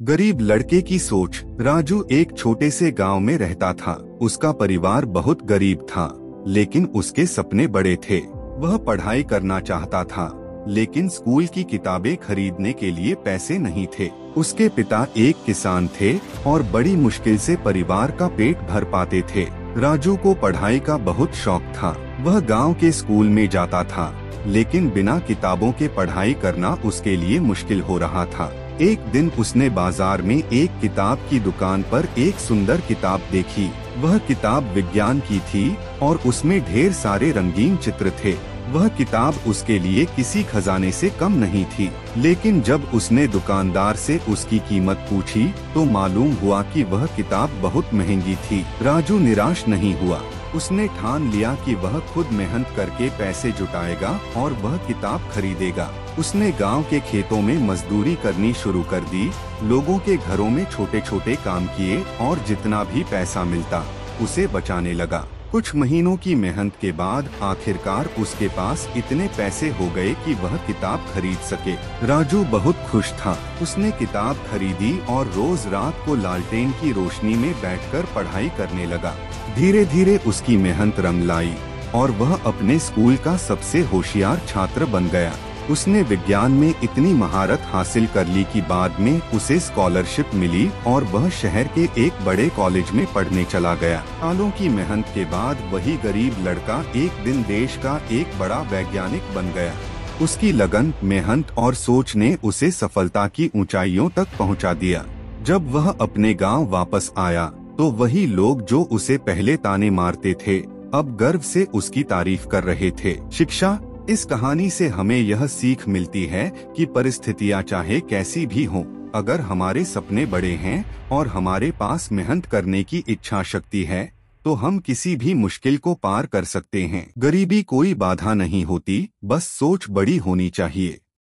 गरीब लड़के की सोच। राजू एक छोटे से गांव में रहता था। उसका परिवार बहुत गरीब था, लेकिन उसके सपने बड़े थे। वह पढ़ाई करना चाहता था, लेकिन स्कूल की किताबें खरीदने के लिए पैसे नहीं थे। उसके पिता एक किसान थे और बड़ी मुश्किल से परिवार का पेट भर पाते थे। राजू को पढ़ाई का बहुत शौक था। वह गांव के स्कूल में जाता था, लेकिन बिना किताबों के पढ़ाई करना उसके लिए मुश्किल हो रहा था। एक दिन उसने बाजार में एक किताब की दुकान पर एक सुंदर किताब देखी। वह किताब विज्ञान की थी और उसमें ढेर सारे रंगीन चित्र थे। वह किताब उसके लिए किसी खजाने से कम नहीं थी, लेकिन जब उसने दुकानदार से उसकी कीमत पूछी तो मालूम हुआ कि वह किताब बहुत महंगी थी। राजू निराश नहीं हुआ। उसने ठान लिया कि वह खुद मेहनत करके पैसे जुटाएगा और वह किताब खरीदेगा। उसने गांव के खेतों में मजदूरी करनी शुरू कर दी, लोगों के घरों में छोटे छोटे काम किए और जितना भी पैसा मिलता उसे बचाने लगा। कुछ महीनों की मेहनत के बाद आखिरकार उसके पास इतने पैसे हो गए कि वह किताब खरीद सके। राजू बहुत खुश था। उसने किताब खरीदी और रोज रात को लालटेन की रोशनी में बैठकर पढ़ाई करने लगा। धीरे धीरे उसकी मेहनत रंग लाई और वह अपने स्कूल का सबसे होशियार छात्र बन गया। उसने विज्ञान में इतनी महारत हासिल कर ली कि बाद में उसे स्कॉलरशिप मिली और वह शहर के एक बड़े कॉलेज में पढ़ने चला गया। सालों की मेहनत के बाद वही गरीब लड़का एक दिन देश का एक बड़ा वैज्ञानिक बन गया। उसकी लगन, मेहनत और सोच ने उसे सफलता की ऊंचाइयों तक पहुंचा दिया। जब वह अपने गांव वापस आया तो वही लोग जो उसे पहले ताने मारते थे, अब गर्व से उसकी तारीफ कर रहे थे। शिक्षा। इस कहानी से हमें यह सीख मिलती है कि परिस्थितियां चाहे कैसी भी हों, अगर हमारे सपने बड़े हैं और हमारे पास मेहनत करने की इच्छा शक्ति है, तो हम किसी भी मुश्किल को पार कर सकते हैं। गरीबी कोई बाधा नहीं होती, बस सोच बड़ी होनी चाहिए।